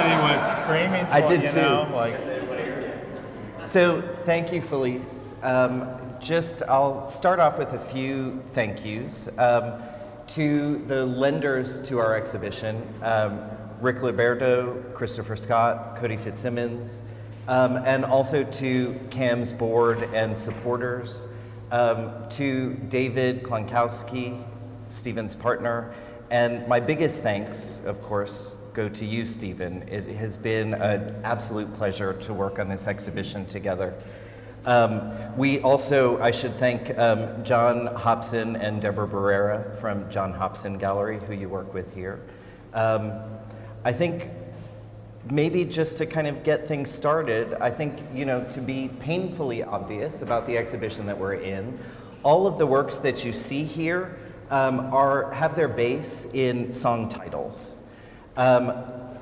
actually was screaming for I did you too. know, like. So thank you, Felice. I'll start off with a few thank yous. To the lenders to our exhibition, Rick Liberto, Christopher Scott, Cody Fitzsimmons, and also to CAM's board and supporters, to David Klonkowski, Stephen's partner, and my biggest thanks, of course, go to you, Stephen. It has been an absolute pleasure to work on this exhibition together. I should thank John Hobson and Deborah Barrera from John Hobson Gallery, who you work with here. I think maybe just to kind of get things started, I think, to be painfully obvious about the exhibition that we're in, all of the works that you see here have their base in song titles.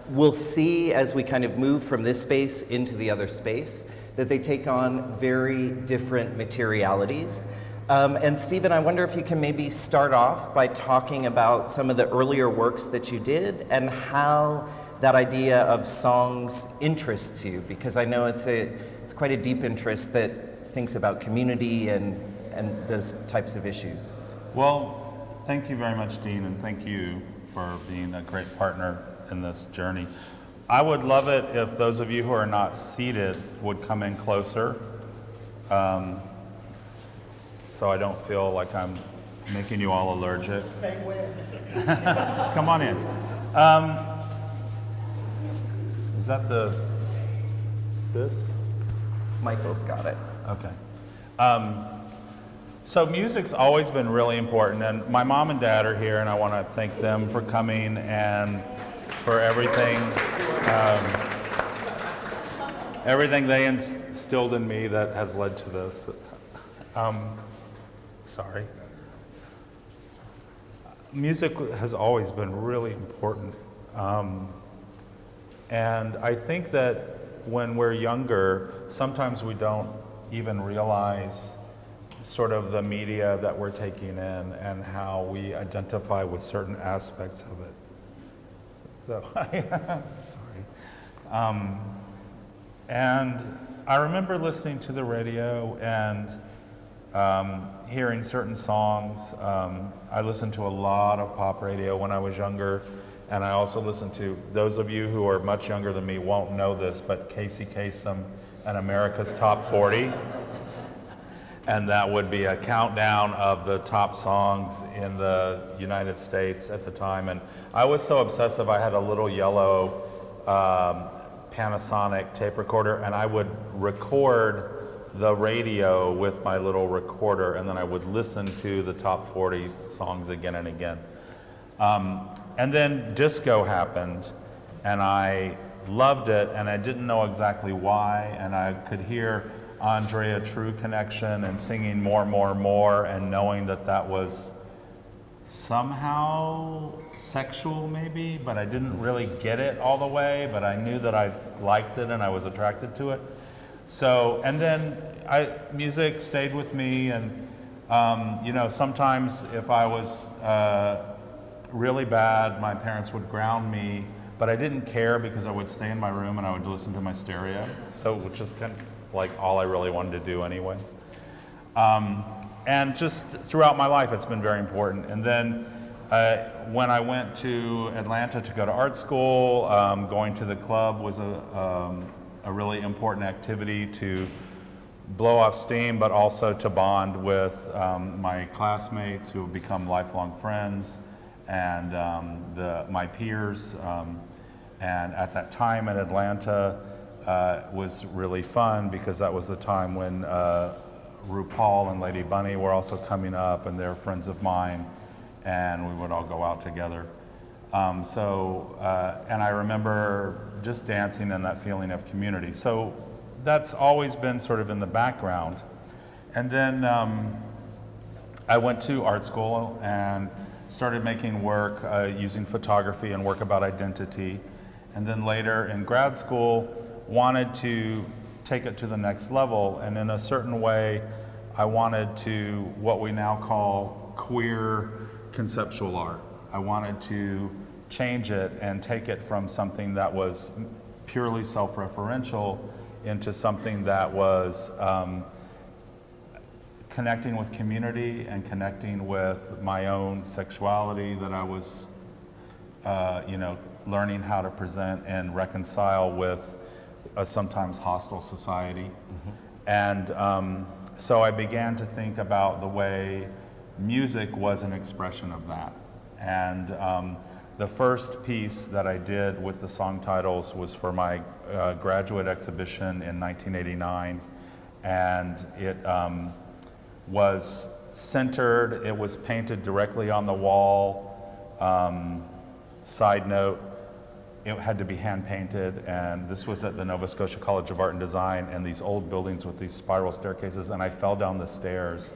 We'll see as we kind of move from this space into the other space that they take on very different materialities. And Stephen, I wonder if you can maybe start off by talking about some of the earlier works that you did and how that idea of songs interests you, because I know it's quite a deep interest that thinks about community and those types of issues. Well, thank you very much, Dean, and thank you for being a great partner in this journey. I would love it if those of you who are not seated would come in closer, so I don't feel like I'm making you all allergic. Same way. Come on in. Is that this? Michael's got it. Okay. So music's always been really important, and my mom and dad are here, and I want to thank them for coming and for everything, everything they instilled in me that has led to this. Sorry. Music has always been really important, and I think that when we're younger, sometimes we don't even realize sort of the media that we're taking in and how we identify with certain aspects of it. So, sorry. And I remember listening to the radio and hearing certain songs. I listened to a lot of pop radio when I was younger, and I also listened to, those of you who are much younger than me won't know this, but Casey Kasem and America's Top 40. And that would be a countdown of the top songs in the United States at the time. And I was so obsessive, I had a little yellow Panasonic tape recorder, and I would record the radio with my little recorder, and then I would listen to the top 40 songs again and again. And then disco happened, and I loved it, and I didn't know exactly why, and I could hear Andrea True Connection and singing More, More, More, and knowing that that was somehow sexual maybe, but I didn't really get it all the way, but I knew that I liked it and I was attracted to it. So, and then music stayed with me, and sometimes if I was really bad, my parents would ground me, but I didn't care because I would stay in my room and I would listen to my stereo, so which is kind of like all I really wanted to do anyway. And just throughout my life, it's been very important. And then when I went to Atlanta to go to art school, going to the club was a really important activity to blow off steam, but also to bond with my classmates who have become lifelong friends, and my peers. And at that time in Atlanta, was really fun because that was the time when RuPaul and Lady Bunny were also coming up, and they're friends of mine, and we would all go out together. And I remember just dancing and that feeling of community. So that's always been sort of in the background. And then I went to art school and started making work using photography and work about identity. And then later in grad school, wanted to take it to the next level, and in a certain way I wanted to what we now call queer conceptual art. I wanted to change it and take it from something that was purely self-referential into something that was connecting with community and connecting with my own sexuality that I was, learning how to present and reconcile with a sometimes hostile society. And so I began to think about the way music was an expression of that. And the first piece that I did with the song titles was for my graduate exhibition in 1989. And it was centered, it was painted directly on the wall. Side note, it had to be hand painted, and this was at the Nova Scotia College of Art and Design, and these old buildings with these spiral staircases, and I fell down the stairs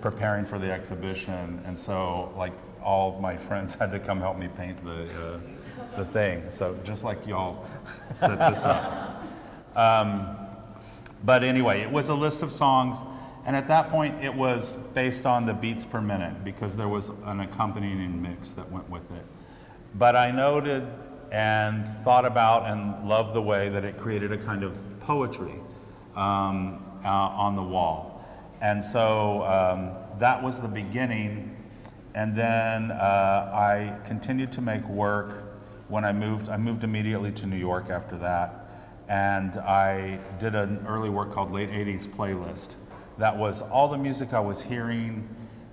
preparing for the exhibition, and so like all my friends had to come help me paint the thing. So just like y'all set this up. But anyway, it was a list of songs, and at that point it was based on the beats per minute because there was an accompanying mix that went with it. But I noted and thought about and loved the way that it created a kind of poetry on the wall. And so that was the beginning. And then I continued to make work. When I moved immediately to New York after that. And I did an early work called Late 80s Playlist. That was all the music I was hearing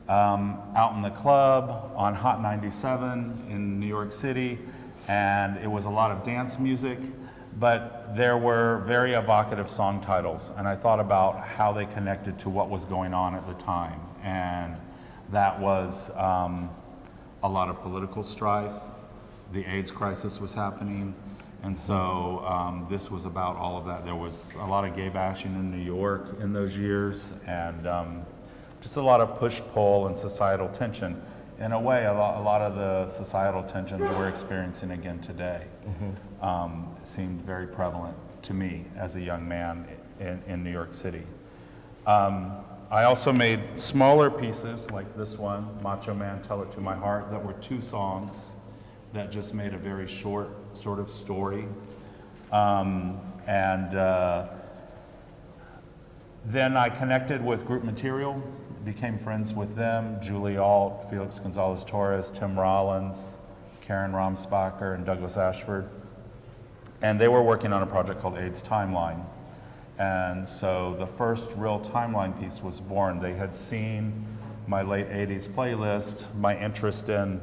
out in the club on Hot 97 in New York City. And it was a lot of dance music, but there were very evocative song titles. And I thought about how they connected to what was going on at the time. And that was a lot of political strife. The AIDS crisis was happening. And so this was about all of that. There was a lot of gay bashing in New York in those years, and just a lot of push-pull and societal tension. In a way, a lot of the societal tensions we're experiencing again today seemed very prevalent to me as a young man in New York City. I also made smaller pieces like this one, Macho Man, Tell It to My Heart, that were 2 songs that just made a very short sort of story. Then I connected with Group Material, became friends with them, Julie Alt, Felix Gonzalez-Torres, Tim Rollins, Karen Romsbacher, and Douglas Ashford. And they were working on a project called AIDS Timeline. And so the first real timeline piece was born. They had seen my late 80s playlist, my interest in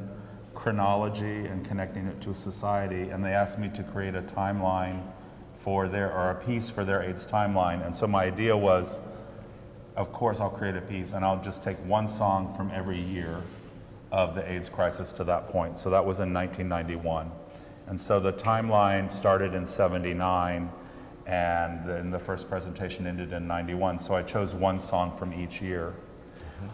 chronology and connecting it to society, and they asked me to create a timeline or a piece for their AIDS timeline. And so my idea was, of course I'll create a piece and I'll just take one song from every year of the AIDS crisis to that point. So that was in 1991. And so the timeline started in 79 and then the first presentation ended in 91. So I chose one song from each year.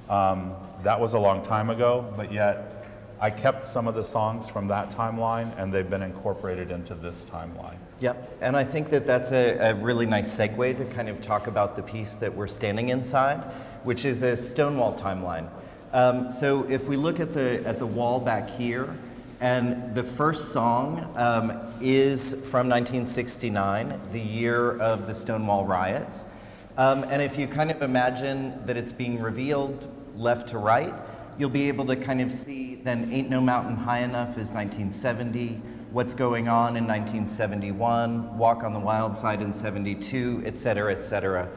That was a long time ago, but yet I kept some of the songs from that timeline and they've been incorporated into this timeline. Yep, and I think that that's a really nice segue to kind of talk about the piece that we're standing inside, which is a Stonewall Timeline. So if we look at the wall back here, and the first song is from 1969, the year of the Stonewall Riots. And if you kind of imagine that it's being revealed left to right, you'll be able to kind of see then Ain't No Mountain High Enough is 1970, What's Going On in 1971, Walk on the Wild Side in 72, et cetera,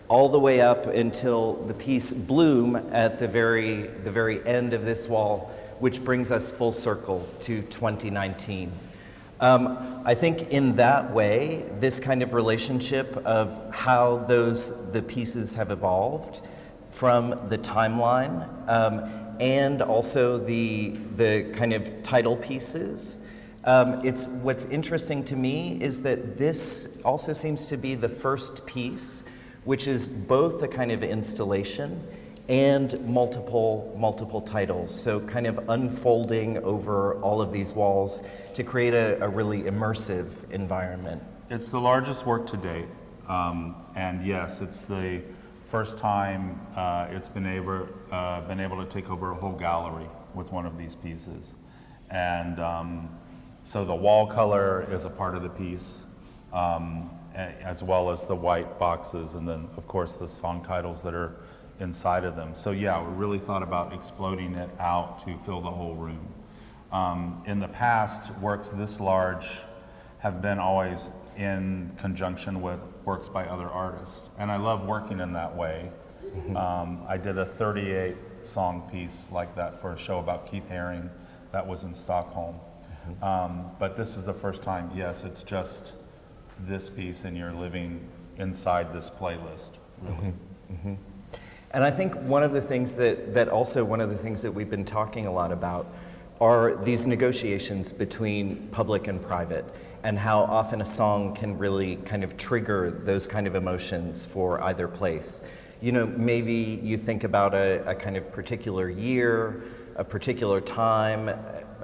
all the way up until the piece Bloom at the very end of this wall, which brings us full circle to 2019. I think in that way, this kind of relationship of how the pieces have evolved from the timeline and also the kind of title pieces. What's interesting to me is that this also seems to be the first piece, which is both a kind of installation and multiple titles. So kind of unfolding over all of these walls to create a really immersive environment. It's the largest work to date, and yes, it's the first time it's been able to take over a whole gallery with one of these pieces. And so the wall color is a part of the piece, as well as the white boxes, and then of course the song titles that are inside of them. So yeah, we really thought about exploding it out to fill the whole room. In the past, works this large have been always in conjunction with works by other artists, and I love working in that way. I did a 38 song piece like that for a show about Keith Haring that was in Stockholm. But this is the first time, yes, it's just this piece and you're living inside this playlist, really. And I think one of the things one of the things that we've been talking a lot about are these negotiations between public and private, and how often a song can really kind of trigger those kind of emotions for either place. You know, maybe you think about a kind of particular year, a particular time,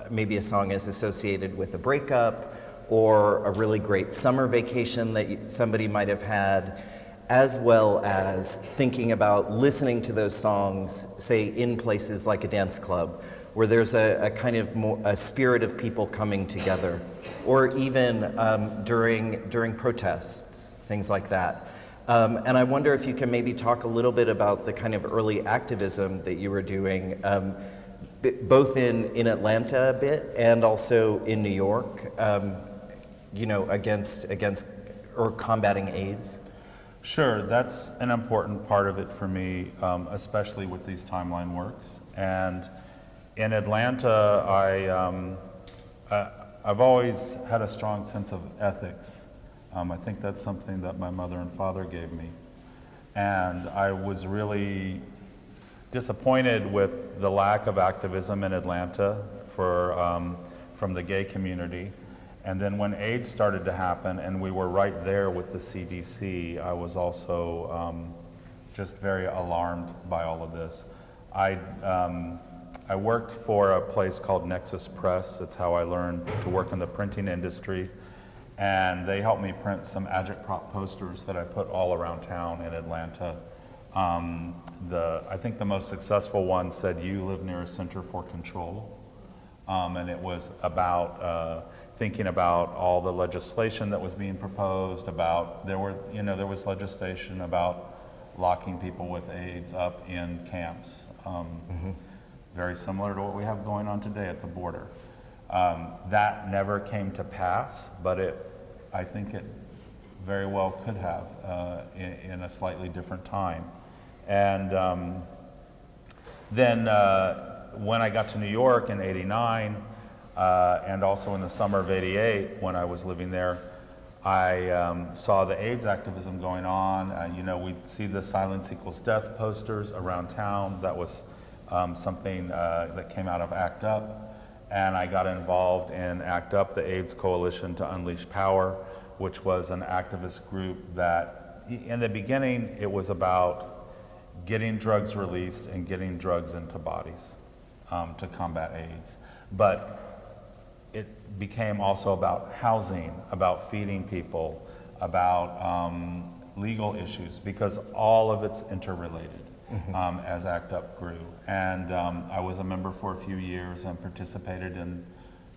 maybe a song is associated with a breakup or a really great summer vacation that somebody might have had, as well as thinking about listening to those songs, say in places like a dance club, where there's a kind of a spirit of people coming together, or even during protests, things like that. And I wonder if you can maybe talk a little bit about the kind of early activism that you were doing, both in Atlanta a bit and also in New York, you know, against or combating AIDS. Sure, that's an important part of it for me, especially with these timeline works. And in Atlanta, I've always had a strong sense of ethics. I think that's something that my mother and father gave me. And I was really disappointed with the lack of activism in Atlanta from the gay community. And then when AIDS started to happen and we were right there with the CDC, I was also just very alarmed by all of this. I worked for a place called Nexus Press. That's how I learned to work in the printing industry. And they helped me print some agitprop posters that I put all around town in Atlanta. I think the most successful one said, "You live near a center for control." And it was about thinking about all the legislation that was being proposed about, there was legislation about locking people with AIDS up in camps. Very similar to what we have going on today at the border. That never came to pass, but I think it very well could have in a slightly different time. And then when I got to New York in '89, and also in the summer of '88 when I was living there, I saw the AIDS activism going on. You know, we'd see the Silence Equals Death posters around town. That was something that came out of ACT UP. And I got involved in ACT UP, the AIDS Coalition to Unleash Power, which was an activist group that, in the beginning, it was about getting drugs released and getting drugs into bodies to combat AIDS. But it became also about housing, about feeding people, about legal issues, because all of it's interrelated. As ACT UP grew. And I was a member for a few years and participated in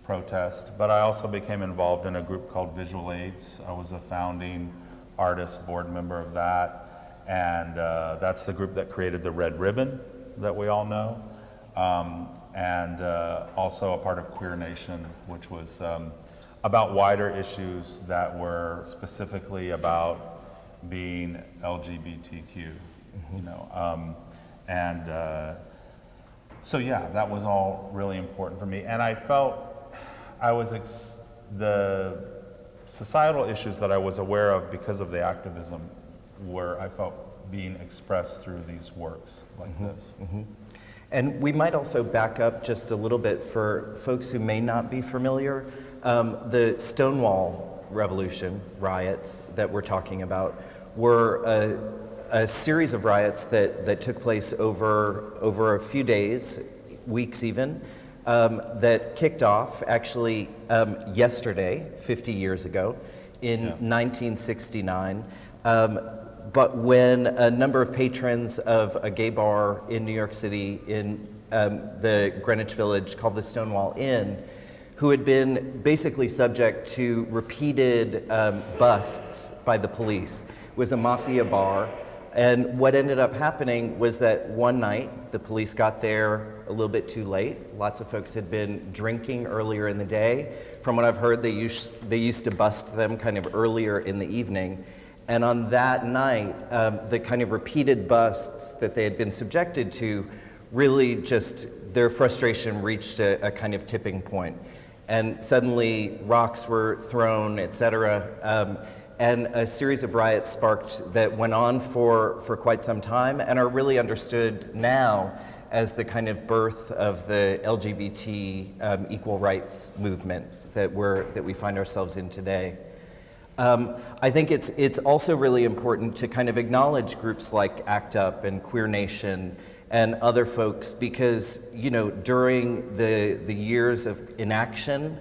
protest, but I also became involved in a group called Visual AIDS. I was a founding artist board member of that, and that's the group that created the Red Ribbon that we all know, and also a part of Queer Nation, which was about wider issues that were specifically about being LGBTQ. You know, so yeah, that was all really important for me. And I felt the societal issues that I was aware of because of the activism I felt being expressed through these works like this. And we might also back up just a little bit for folks who may not be familiar. The Stonewall Revolution riots that we're talking about were a series of riots that took place over a few days, weeks even, that kicked off actually yesterday, 50 years ago, in 1969. But when a number of patrons of a gay bar in New York City in the Greenwich Village called the Stonewall Inn, who had been basically subject to repeated busts by the police. It was a mafia bar, and what ended up happening was that one night the police got there a little bit too late. Lots of folks had been drinking earlier in the day. From what I've heard, they used to bust them kind of earlier in the evening. And on that night, the kind of repeated busts that they had been subjected to really just, their frustration reached a kind of tipping point. And suddenly rocks were thrown, et cetera. And a series of riots sparked that went on for quite some time and are really understood now as the kind of birth of the LGBT equal rights movement that we find ourselves in today. I think it's also really important to kind of acknowledge groups like ACT UP and Queer Nation and other folks, because during the years of inaction,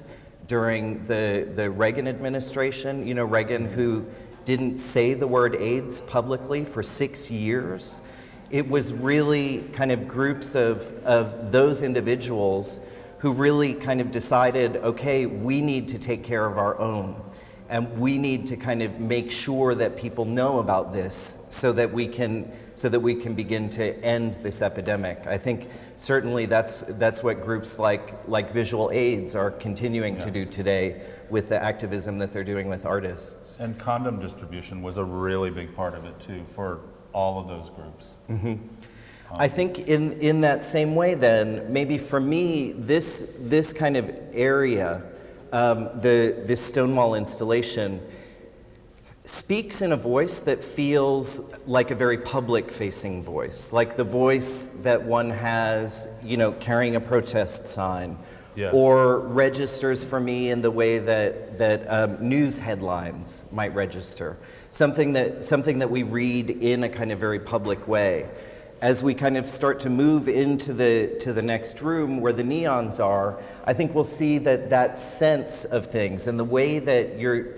during the Reagan administration, Reagan, who didn't say the word AIDS publicly for 6 years, it was really kind of groups of those individuals who really kind of decided, okay, we need to take care of our own. And we need to kind of make sure that people know about this so that we can begin to end this epidemic. I think certainly that's what groups like Visual AIDS are continuing to do today with the activism that they're doing with artists. And condom distribution was a really big part of it too for all of those groups. Mm-hmm. I think in that same way then, maybe for me, this kind of area, this Stonewall installation, speaks in a voice that feels like a very public-facing voice, like the voice that one has, carrying a protest sign, yes, or registers for me in the way that news headlines might register, something that we read in a kind of very public way. As we kind of start to move into the next room where the neons are, I think we'll see that sense of things and the way that you're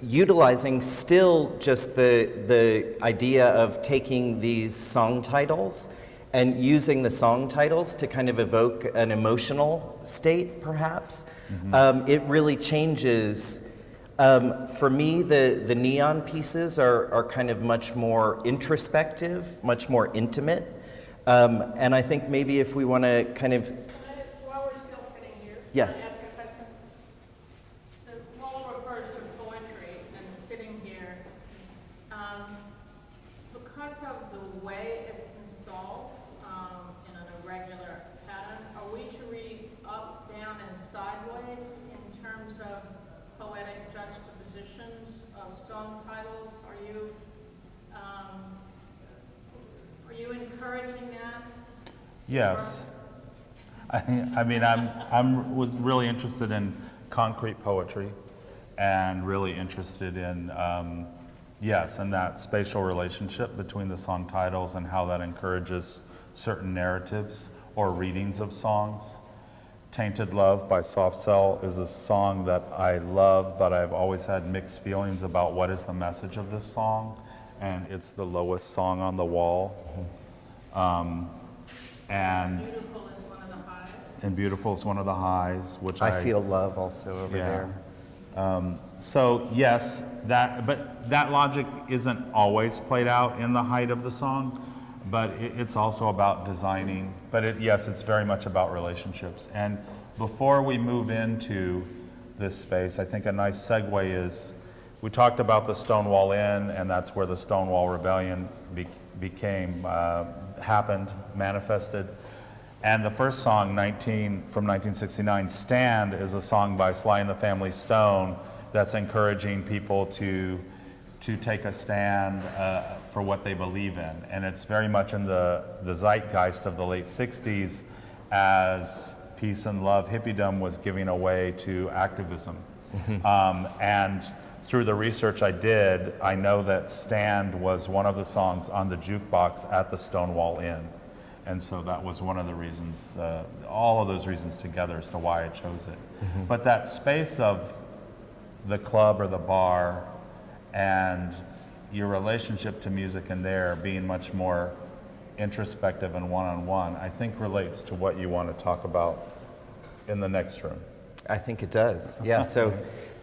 utilizing still just the idea of taking these song titles and using the song titles to kind of evoke an emotional state, perhaps. Mm-hmm. It really changes. For me, the neon pieces are kind of much more introspective, much more intimate. And I think maybe if we want to kind of... While we're still sitting here, yes. can I ask you a question? The wall refers to poetry and sitting here. Because of the way it's installed in an irregular pattern, are we to read up, down, and sideways in terms of poetic juxtapositions of song titles? Are you encouraging that? Yes. I mean, I'm really interested in concrete poetry and really interested in, yes, in that spatial relationship between the song titles and how that encourages certain narratives or readings of songs. Tainted Love by Soft Cell is a song that I love, but I've always had mixed feelings about what is the message of this song, and it's the lowest song on the wall. And Beautiful is one of the highs. And Beautiful is one of the highs, which I feel love also over there. So yes, but that logic isn't always played out in the height of the song, but it's also about designing. But yes, it's very much about relationships. And before we move into this space, I think a nice segue is, we talked about the Stonewall Inn, and that's where the Stonewall Rebellion happened, manifested. And the first song, from 1969, Stand, is a song by Sly and the Family Stone that's encouraging people to take a stand for what they believe in. And it's very much in the zeitgeist of the late 60s as peace and love, hippiedom was giving away to activism. And through the research I did, I know that Stand was one of the songs on the jukebox at the Stonewall Inn. And so that was one of the reasons, all of those reasons together as to why I chose it. Mm-hmm. But that space of the club or the bar and your relationship to music in there being much more introspective and one-on-one, I think relates to what you want to talk about in the next room. I think it does. Yeah, so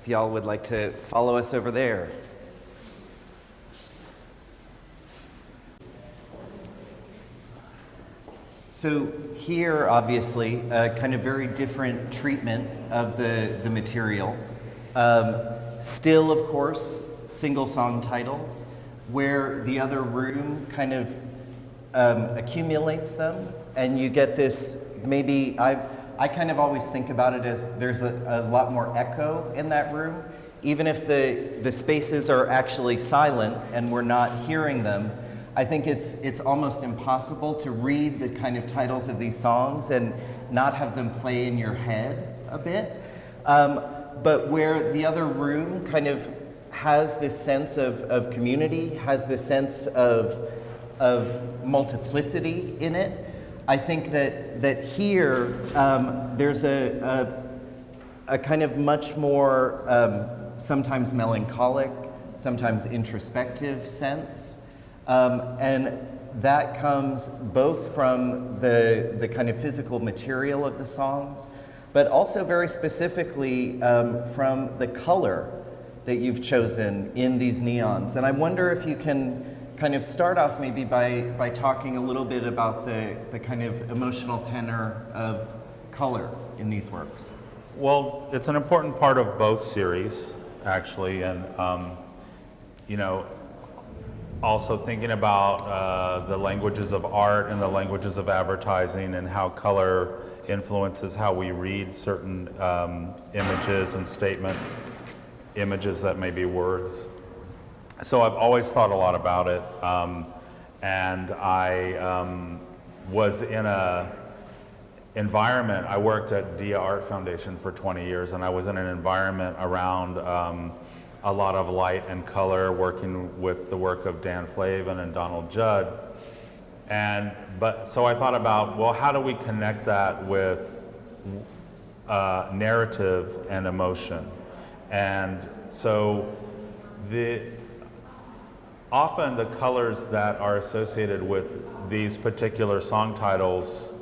if y'all would like to follow us over there. So here, obviously, a kind of very different treatment of the material. Still, of course, single song titles, where the other room kind of accumulates them, and you get this, maybe, I kind of always think about it as there's a lot more echo in that room. Even if the spaces are actually silent and we're not hearing them, I think it's almost impossible to read the kind of titles of these songs and not have them play in your head a bit. But where the other room kind of has this sense of community, has this sense of multiplicity in it, I think that here there's a kind of much more sometimes melancholic, sometimes introspective sense. And that comes both from the kind of physical material of the songs, but also very specifically from the color that you've chosen in these neons. And I wonder if you can kind of start off maybe by talking a little bit about the kind of emotional tenor of color in these works. Well, it's an important part of both series, actually, and you know, also thinking about the languages of art and the languages of advertising and how color influences how we read certain images and statements, images that may be words. So I've always thought a lot about it, and I was in a environment, I worked at Dia Art Foundation for 20 years, and I was in an environment around a lot of light and color, working with the work of Dan Flavin and Donald Judd. So I thought about, well, how do we connect that with narrative and emotion? And so often the colors that are associated with these particular song titles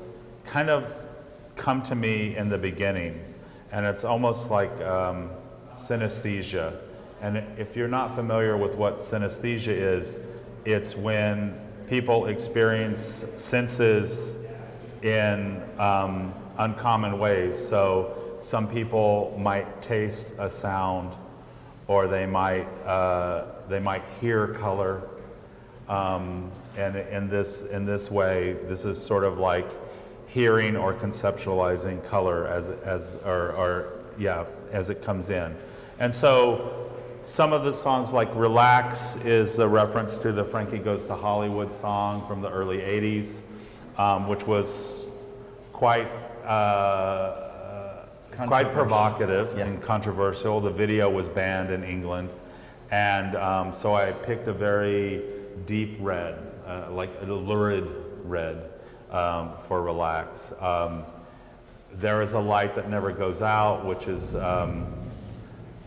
kind of come to me in the beginning, and it's almost like synesthesia. And if you're not familiar with what synesthesia is, it's when people experience senses in uncommon ways. So some people might taste a sound, or they might hear color. And in this way, this is sort of like hearing or conceptualizing color as it comes in. And so some of the songs, like Relax, is a reference to the Frankie Goes to Hollywood song from the early 80s, which was quite provocative and controversial. The video was banned in England. And so I picked a very deep red, like a lurid red, for Relax. There is a light that never goes out, which is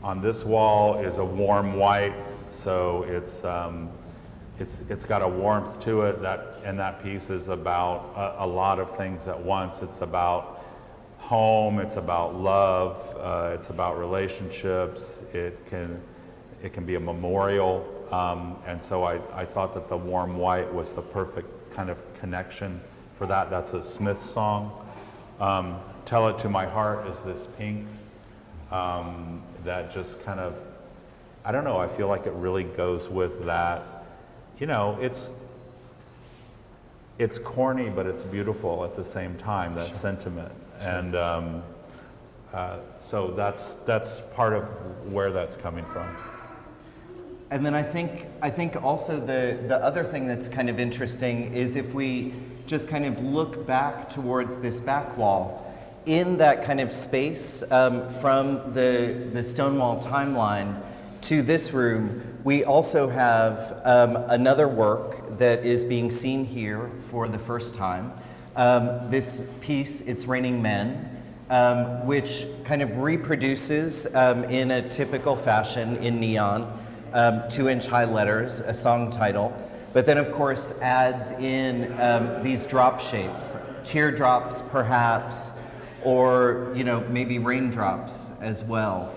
on this wall is a warm white, so it's got a warmth to it. That piece is about a lot of things at once. It's about home, it's about love, it's about relationships. It can be a memorial, and so I thought that the warm white was the perfect kind of connection for that. That's a Smith song. Tell It to My Heart is this pink. That just kind of, I don't know, I feel like it really goes with that. You know, it's corny, but it's beautiful at the same time, that sentiment. And so that's part of where that's coming from. And then I think also the other thing that's kind of interesting is if we just kind of look back towards this back wall, in that kind of space from the Stonewall Timeline to this room, we also have another work that is being seen here for the first time. This piece, It's Raining Men, which kind of reproduces in a typical fashion in neon, 2-inch high letters, a song title, but then of course adds in these drop shapes, teardrops perhaps, or maybe raindrops as well.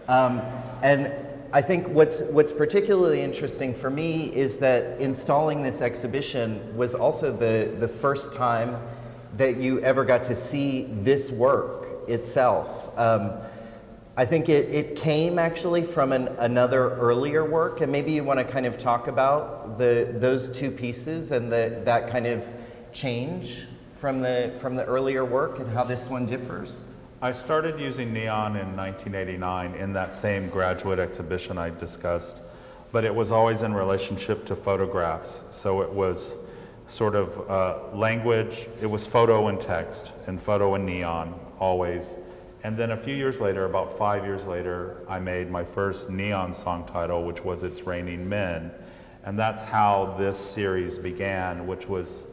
And I think what's particularly interesting for me is that installing this exhibition was also the first time that you ever got to see this work itself. I think it came actually from another earlier work, and maybe you want to kind of talk about those two pieces and that kind of change from the earlier work and how this one differs. I started using neon in 1989 in that same graduate exhibition I discussed, but it was always in relationship to photographs. So it was sort of language, it was photo and text, and photo and neon, always. And then a few years later, about 5 years later, I made my first neon song title, which was It's Raining Men. And that's how this series began, which was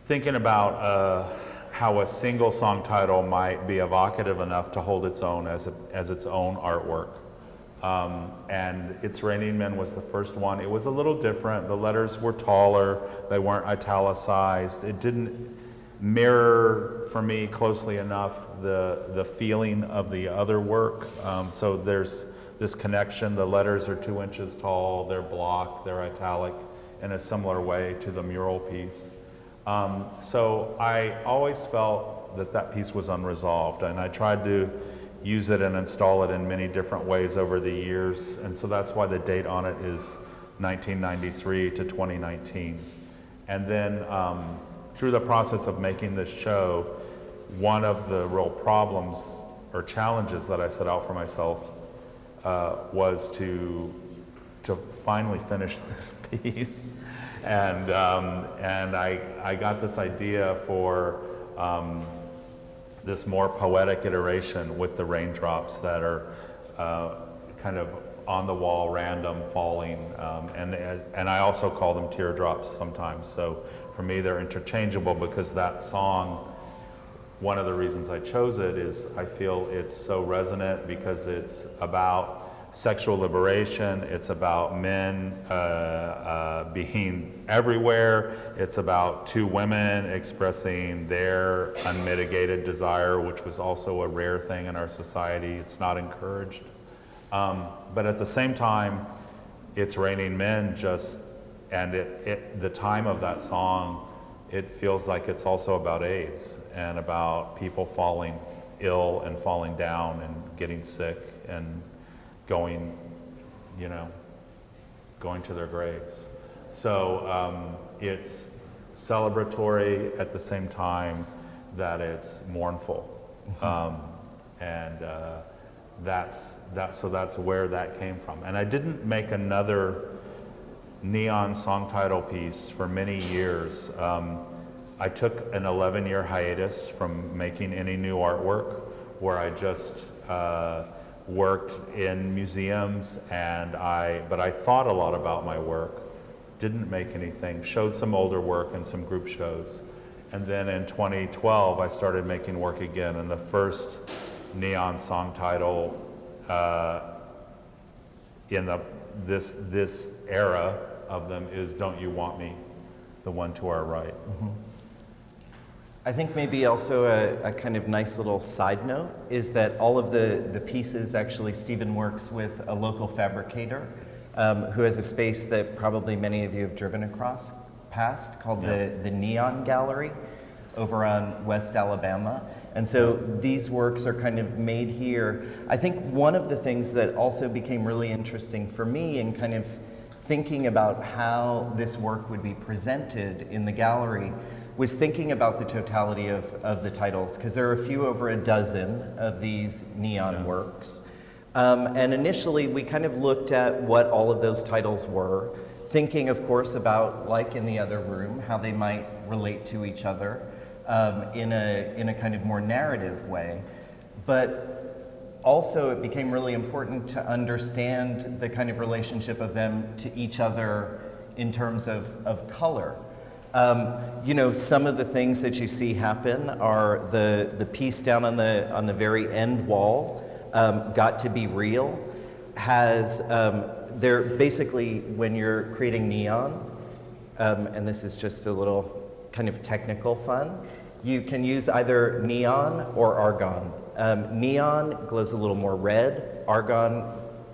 thinking about how a single song title might be evocative enough to hold its own as its own artwork. And It's Raining Men was the first one. It was a little different. The letters were taller. They weren't italicized. It didn't mirror for me closely enough the feeling of the other work. So there's this connection. The letters are 2 inches tall. They're blocked. They're italic in a similar way to the mural piece. So I always felt that piece was unresolved, and I tried to use it and install it in many different ways over the years, and so that's why the date on it is 1993 to 2019. And then through the process of making this show, one of the real problems or challenges that I set out for myself was to finally finish this piece. And I got this idea for this more poetic iteration with the raindrops that are kind of on the wall, random, falling, and I also call them teardrops sometimes. So for me, they're interchangeable because that song, one of the reasons I chose it is I feel it's so resonant because it's about sexual liberation, it's about men being everywhere, it's about two women expressing their unmitigated desire, which was also a rare thing in our society. It's not encouraged. But at the same time, It's Raining Men and the time of that song, it feels like it's also about AIDS and about people falling ill and falling down and getting sick and going to their graves. So it's celebratory at the same time that it's mournful. So that's where that came from. And I didn't make another neon song title piece for many years. I took an 11-year hiatus from making any new artwork where I just worked in museums, but I thought a lot about my work, didn't make anything, showed some older work and some group shows. And then in 2012, I started making work again, and the first neon song title in this era of them is Don't You Want Me, the one to our right. Mm-hmm. I think maybe also a kind of nice little side note is that all of the pieces, actually Stephen works with a local fabricator who has a space that probably many of you have driven across past called the Neon Gallery over on West Alabama. And so these works are kind of made here. I think one of the things that also became really interesting for me in kind of thinking about how this work would be presented in the gallery was thinking about the totality of the titles, because there are a few over a dozen of these neon works. And initially we kind of looked at what all of those titles were, thinking of course about, like in the other room, how they might relate to each other in a kind of more narrative way. But also it became really important to understand the kind of relationship of them to each other in terms of color. Some of the things that you see happen are the piece down on the very end wall, Got to Be Real, has, they're basically, when you're creating neon, and this is just a little kind of technical fun. You can use either neon or argon. Neon glows a little more red, argon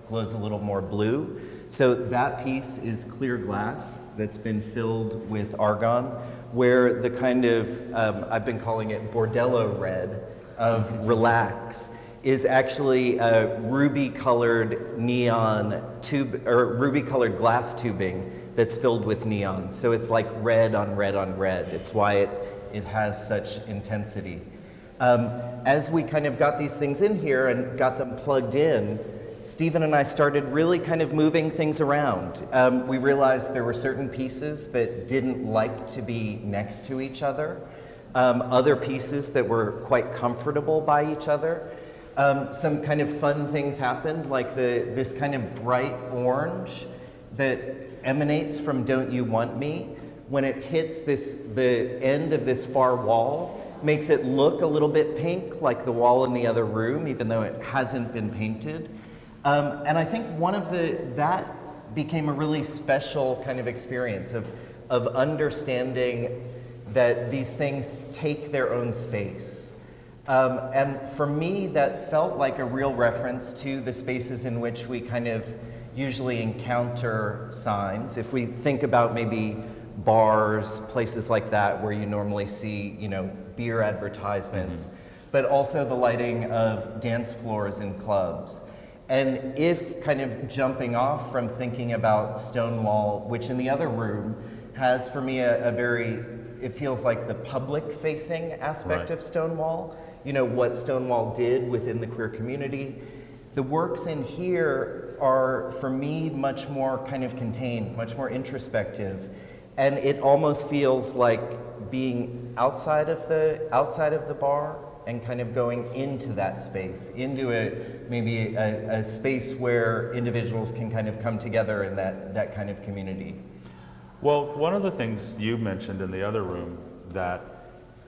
glows a little more blue. So that piece is clear glass that's been filled with argon, where the kind of, I've been calling it bordello red of relax, is actually a ruby-colored neon tube, or ruby-colored glass tubing that's filled with neon. So it's like red on red on red. It's why it has such intensity. As we kind of got these things in here and got them plugged in, Stephen and I started really kind of moving things around. We realized there were certain pieces that didn't like to be next to each other, other pieces that were quite comfortable by each other. Some kind of fun things happened, like this kind of bright orange that emanates from Don't You Want Me. When it hits the end of this far wall, makes it look a little bit pink, like the wall in the other room, even though it hasn't been painted. And I think that became a really special kind of experience of understanding that these things take their own space. And for me, that felt like a real reference to the spaces in which we kind of usually encounter signs. If we think about maybe bars, places like that where you normally see, beer advertisements, but also the lighting of dance floors in clubs. And if kind of jumping off from thinking about Stonewall, which in the other room has for me it feels like the public-facing aspect of Stonewall, what Stonewall did within the queer community. The works in here are, for me, much more kind of contained, much more introspective. And it almost feels like being outside of the bar and kind of going into that space, into maybe a space where individuals can kind of come together in that kind of community. Well, one of the things you mentioned in the other room that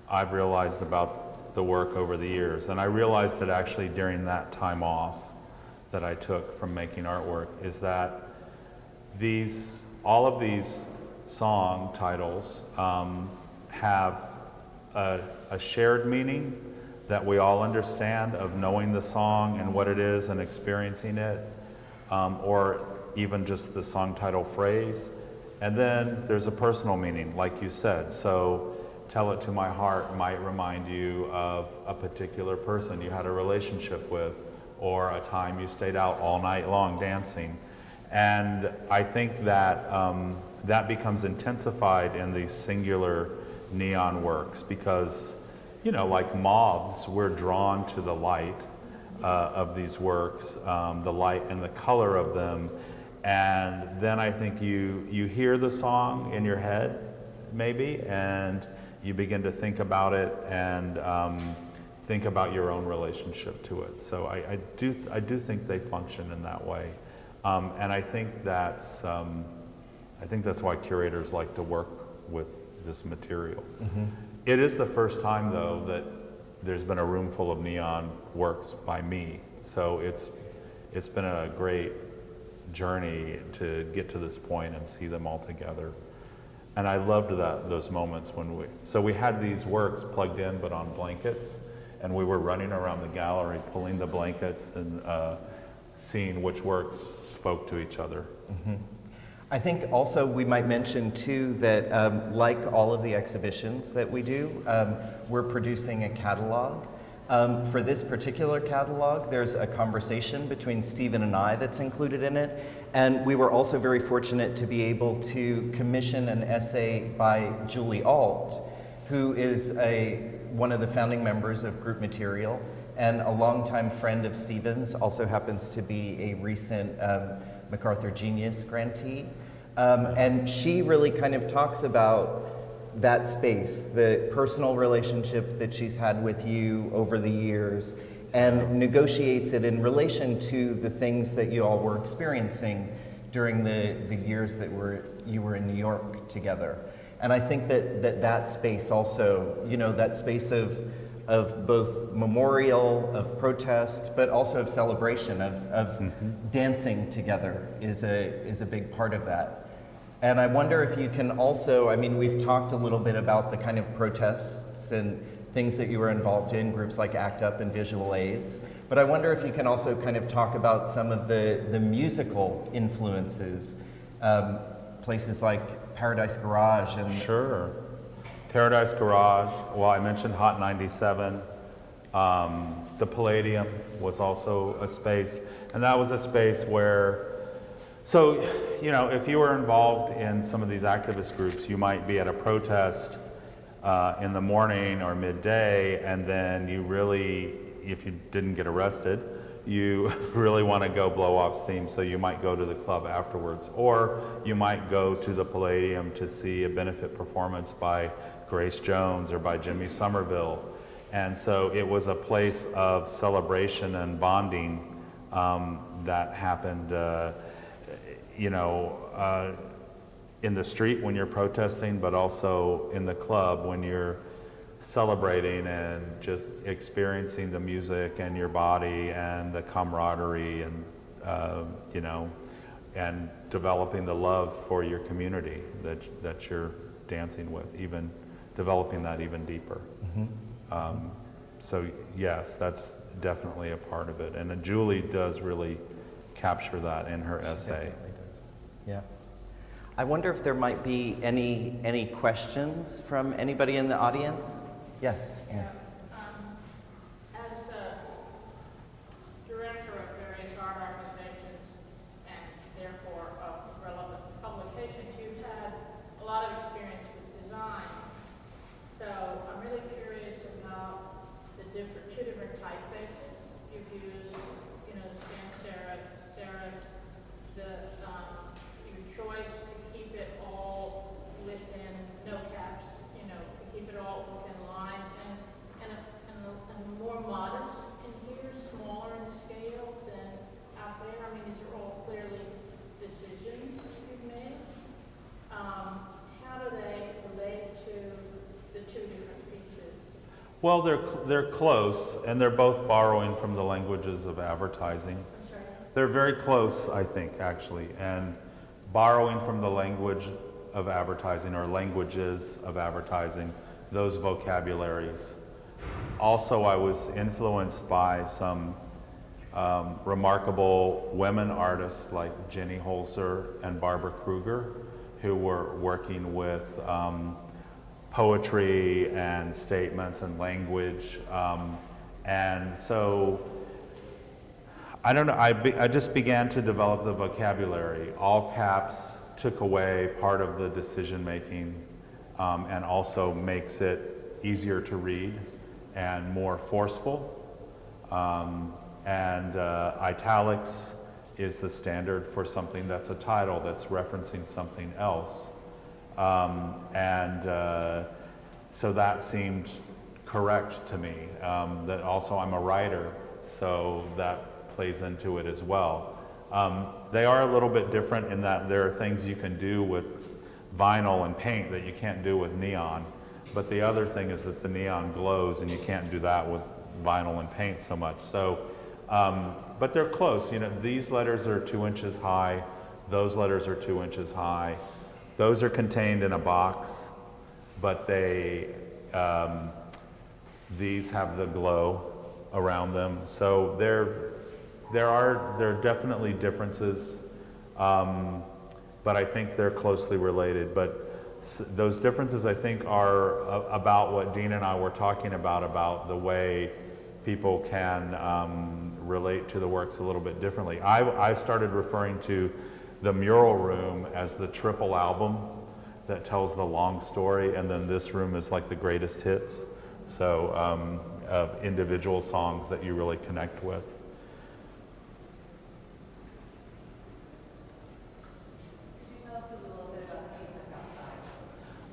I've realized about the work over the years, and I realized it actually during that time off that I took from making artwork, is that all of these song titles have a shared meaning that we all understand, of knowing the song and what it is and experiencing it, or even just the song title phrase. And then there's a personal meaning, like you said. So Tell It to My Heart might remind you of a particular person you had a relationship with, or a time you stayed out all night long dancing. And I think that that becomes intensified in these singular neon works because, like moths, we're drawn to the light of these works, the light and the color of them. And then I think you hear the song in your head, maybe, and you begin to think about it and think about your own relationship to it. So I do think they function in that way. And I think that's why curators like to work with this material. Mm-hmm. It is the first time, though, that there's been a room full of neon works by me. So it's been a great journey to get to this point and see them all together. And I loved those moments when we had these works plugged in but on blankets, and we were running around the gallery pulling the blankets and seeing which works spoke to each other. Mm-hmm. I think also we might mention too that like all of the exhibitions that we do, we're producing a catalog. For this particular catalog, there's a conversation between Stephen and I that's included in it. And we were also very fortunate to be able to commission an essay by Julie Alt, who is one of the founding members of Group Material and a longtime friend of Stephen's, also happens to be a recent MacArthur Genius grantee. And she really kind of talks about that space, the personal relationship that she's had with you over the years, and negotiates it in relation to the things that you all were experiencing during the years that you were in New York together. And I think that space also, that space of both memorial, of protest, but also of celebration, of dancing together is a big part of that. And I wonder if you can also, I mean, we've talked a little bit about the kind of protests and things that you were involved in, groups like ACT UP and Visual Aids, but I wonder if you can also kind of talk about some of the musical influences, places like Paradise Garage and... Sure. Paradise Garage, well, I mentioned Hot 97. The Palladium was also a space, and that was a space where, so, you know, if you were involved in some of these activist groups, you might be at a protest in the morning or midday, and then you really, if you didn't get arrested, you really want to go blow off steam, so you might go to the club afterwards, or you might go to the Palladium to see a benefit performance by Grace Jones or by Jimmy Somerville. And so it was a place of celebration and bonding that happened, you know, in the street when you're protesting, but also in the club when you're celebrating and just experiencing the music and your body and the camaraderie and, you know, and developing the love for your community that you're dancing with, even developing that even deeper. So yes, that's definitely a part of it. And Julie does really capture that in her essay. Yeah. I wonder if there might be any questions from anybody in the audience? Yes. Yeah. As a director of various art organizations and therefore of relevant publications, you've had a lot of experience with design. So I'm really curious about the two different typefaces you've used, you know, the sans serif, your choice to keep it all within no caps, you know, to keep it all within lines, and more modest in here, smaller in scale than out there. I mean, these are all clearly decisions you've made. How do they relate to the two different pieces? Well, they're close, and they're both borrowing from the languages of advertising. I'm sorry. They're very close, I think, actually, and borrowing from the language of advertising or languages of advertising, those vocabularies. Also, I was influenced by some remarkable women artists like Jenny Holzer and Barbara Kruger, who were working with poetry and statements and language. And so, I don't know, I just began to develop the vocabulary. All caps took away part of the decision making and also makes it easier to read and more forceful. And italics is the standard for something that's a title that's referencing something else. So that seemed correct to me. That also I'm a writer, so that plays into it as well. They are a little bit different in that there are things you can do with vinyl and paint that you can't do with neon. But the other thing is that the neon glows, and you can't do that with vinyl and paint so much. So, but they're close. You know, these letters are 2 inches high. Those letters are 2 inches high. Those are contained in a box, but they, these have the glow around them. So there are definitely differences, but I think they're closely related. But those differences, I think, are about what Dean and I were talking about the way people can relate to the works a little bit differently. I started referring to the mural room as the triple album that tells the long story, and then this room is like the greatest hits, so of individual songs that you really connect with.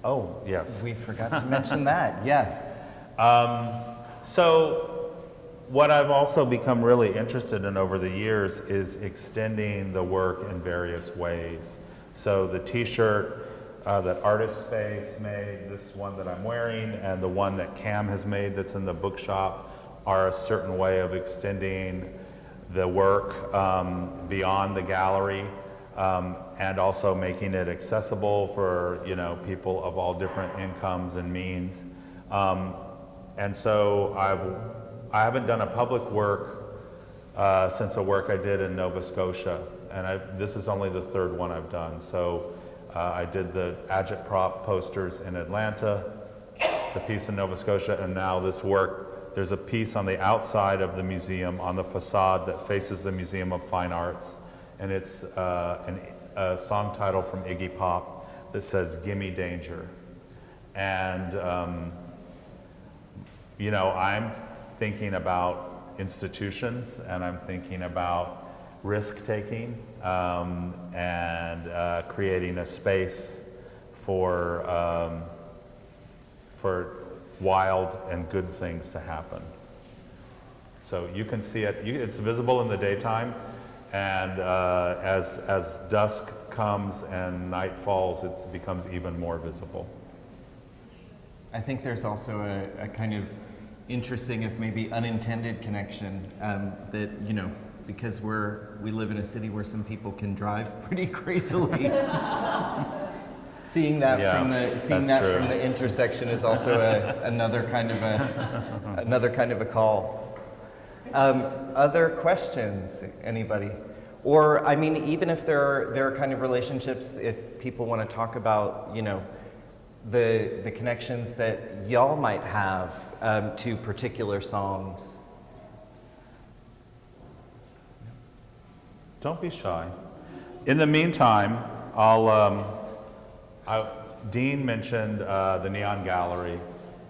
Oh, yes. We forgot to mention that, yes. So what I've also become really interested in over the years is extending the work in various ways. So the t-shirt that Artist Space made, this one that I'm wearing, and the one that Cam has made that's in the bookshop are a certain way of extending the work beyond the gallery. and also making it accessible for, you know, people of all different incomes and means. And so I haven't done a public work since a work I did in Nova Scotia, and this is only the third one I've done. So I did the agitprop posters in Atlanta, the piece in Nova Scotia, and now this work. There's a piece on the outside of the museum, on the facade that faces the Museum of Fine Arts, and it's a song title from Iggy Pop that says, "Gimme Danger." And you know, I'm thinking about institutions, and I'm thinking about risk-taking, and creating a space for wild and good things to happen. So you can see it, it's visible in the daytime, and as dusk comes and night falls, it becomes even more visible. I think there's also a kind of interesting, if maybe unintended connection that, you know, because we live in a city where some people can drive pretty crazily. Seeing that from the intersection is also another kind of a call. Other questions, anybody? Or I mean, even if there are kind of relationships, if people want to talk about, you know, the connections that y'all might have to particular songs. Don't be shy. In the meantime, Dean mentioned the Neon Gallery,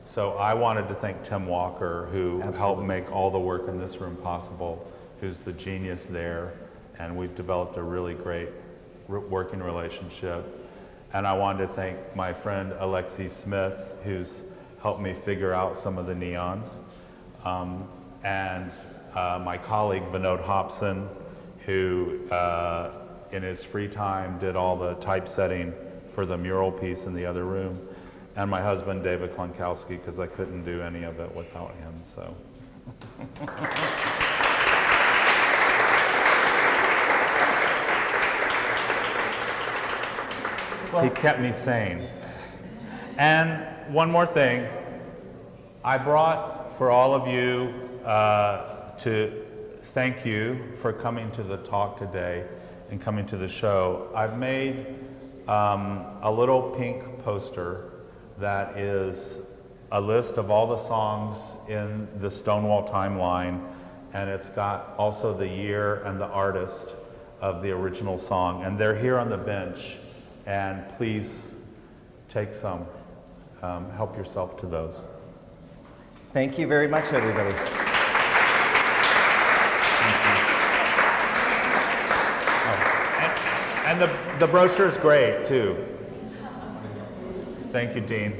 so I wanted to thank Tim Walker, who helped make all the work in this room possible, who's the genius there, and we've developed a really great working relationship. And I wanted to thank my friend Alexi Smith, who's helped me figure out some of the neons, and my colleague Vinod Hobson, who in his free time did all the typesetting for the mural piece in the other room, and my husband David Klonkowski, because I couldn't do any of it without him. So. He kept me sane. And one more thing, I brought for all of you to thank you for coming to the talk today and coming to the show. I've made a little pink poster that is a list of all the songs in the Stonewall Timeline, and it's got also the year and the artist of the original song, and they're here on the bench, and please take some. Help yourself to those. Thank you very much, everybody. And the brochure is great, too. Thank you, Dean.